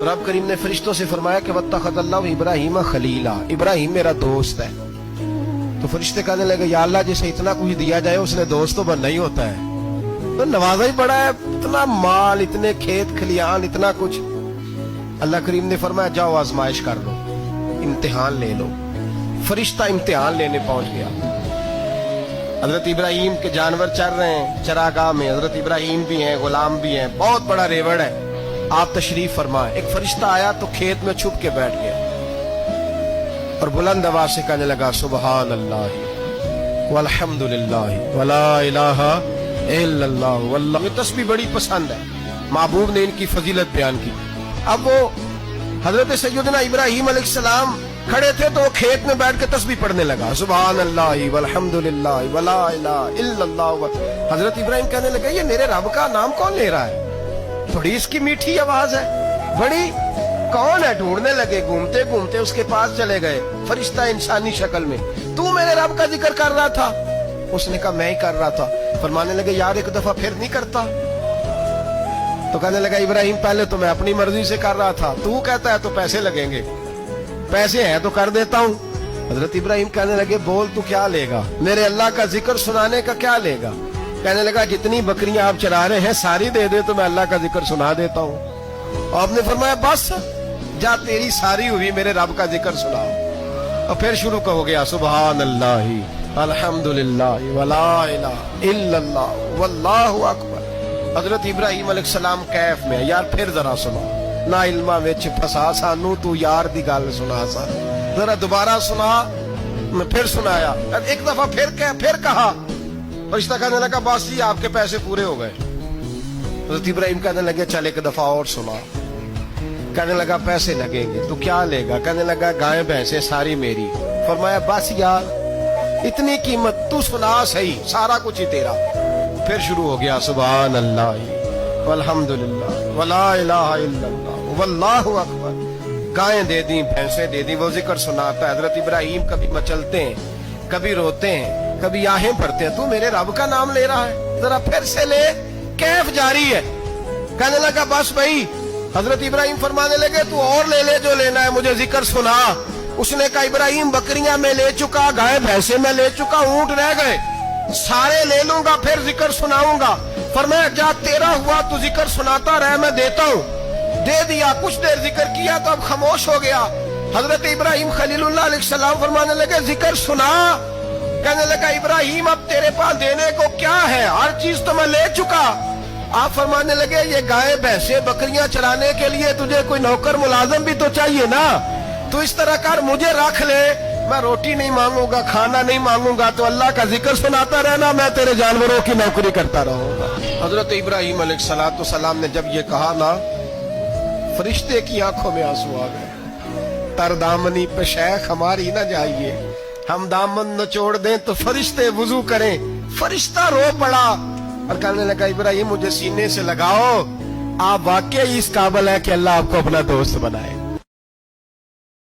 रब करीम ने फरिश्तों से फरमाया कि वत्तखज़ल्लाहु इब्राहीम खलीला, इब्राहिम मेरा दोस्त है। तो फरिश्ते कहने लगे या अल्लाह जिसे इतना कुछ दिया जाए उसने दोस्त तो बनना ही होता है, तो नवाजा ही बड़ा है, इतना माल, इतने खेत खलियान, इतना कुछ। अल्लाह करीम ने फरमाया जाओ आजमाइश कर लो, इम्तिहान ले लो। फरिश्ता इम्तिहान लेने पहुंच गया। हजरत इब्राहिम के जानवर चर रहे हैं चरागाह में, हजरत इब्राहिम भी हैं, गुलाम भी हैं, बहुत बड़ा रेवड़ है। आप तशरीफ फरमाए। एक फरिश्ता आया तो खेत में छुप के बैठ गया और बुलंद आवाज से कहने लगा सुबहान अल्लाह वल्हम्दुलिल्लाह वला इलाहा इल्लल्लाह वल्लाह। ये तस्बीह बड़ी पसंद है, महबूब ने इनकी फजीलत बयान की। अब वो हजरत सैयदना इब्राहिम अलैहिस्सलाम खड़े थे तो वो खेत में बैठ के तस्बीह पढ़ने लगा सुबहान अल्लाह वल्हम्दुलिल्लाह वला इलाहा इल्लल्लाह। हजरत इब्राहिम कहने लगे ये मेरे रब का नाम कौन ले रहा है, बड़ी इसकी मीठी आवाज है, बड़ी कौन है। ढूंढने लगे, घूमते घूमते उसके पास चले गए। फरिश्ता इंसानी शक्ल में, तू मेरे रब का जिक्र कर रहा था? उसने कहा मैं ही कर रहा था। फरमाने लगे यार एक दफा फिर नहीं करता? तो कहने लगा इब्राहिम पहले तो मैं अपनी मर्जी से कर रहा था, तू कहता है तो पैसे लगेंगे, पैसे हैं तो कर देता हूँ। हजरत इब्राहिम कहने लगे बोल तू क्या लेगा, मेरे अल्लाह का जिक्र सुनाने का क्या लेगा? कहने लगा जितनी बकरियां आप चरा रहे हैं सारी दे दे तो मैं अल्लाह का जिक्र सुना देता हूँ। आपने फरमाया बस जा तेरी सारी हुई, मेरे रब का जिक्र सुनाओ। और फिर शुरू हो गया सुबहान अल्लाह अल्हम्दुलिल्लाह वला इलाहा इल्लल्लाह वल्लाहु अकबर। हजरत इब्राहिम अलैहिस्सलाम कैफ में, यार फिर जरा सुना, ना इल्मा विच फसा सानू तू यार दी गल सुना सा, जरा दोबारा सुना। मैं फिर सुनाया, एक दफा फिर कहा। फरिश्ता कहने लगा बस जी आपके पैसे पूरे हो गए। हजरत इब्राहिम कहने लगे चल एक दफा और सुना। कहने लगा पैसे लगेंगे, तो क्या लेगा? कहने लगा गाय भैंसे सारी मेरी। फरमाया बस यार इतनी कीमत, तू सुना सही, सारा कुछ ही तेरा। फिर शुरू हो गया सुभान अल्लाह वल्हम्दुलिल्लाह वला इलाहा इल्लल्लाह वल्लाहु अकबर। गायें दे दी, भैंसे दे दी, वो जिक्र सुनाता है। हजरत इब्राहिम कभी मचलते हैं, कभी रोते हैं, कभी आहें भरते हैं, तू मेरे रब का नाम ले रहा है, जरा फिर से ले। कैफ जारी है। कहने लगा बस भाई। हजरत इब्राहिम फरमाने लगे तू और ले ले जो लेना है, मुझे जिक्र सुना। उसने कहा इब्राहिम बकरियां मैं ले चुका, गाय भैंसे मैं ले चुका, ऊंट रह गए, सारे ले लूंगा फिर जिक्र सुनाऊंगा। फरमाया जा तेरा हुआ तू जिक्र सुनाता रह, मैं देता हूँ। दे दिया, कुछ देर जिक्र किया तो अब खामोश हो गया। हजरत इब्राहिम खलीलुल्लाह अलैहिस्सलाम फरमाने लगे जिक्र सुना। कहने लगा इब्राहिम अब तेरे पास देने को क्या है, हर चीज तो मैं ले चुका। आप फरमाने लगे ये गाय भैंसे बकरियां चराने के लिए तुझे कोई नौकर मुलाजिम भी तो चाहिए ना, तू इस तरह कर मुझे रख ले, मैं रोटी नहीं मांगूंगा, खाना नहीं मांगूंगा, तो अल्लाह का जिक्र सुनाता रहना, मैं तेरे जानवरों की नौकरी करता रहूंगा। हजरत इब्राहिम अलैहिस्सलाम ने जब ये कहा ना, फरिश्ते की आंखों में आंसू आ गए। तरदामनी पे शैख हमारी ना जाइए, हम दामन नचोड़ दें तो फरिश्ते वुजू करें। फरिश्ता रो पड़ा और कहने लगा इब्राहिम मुझे सीने से लगाओ, आप वाकई इस काबिल है कि अल्लाह आपको अपना दोस्त बनाए।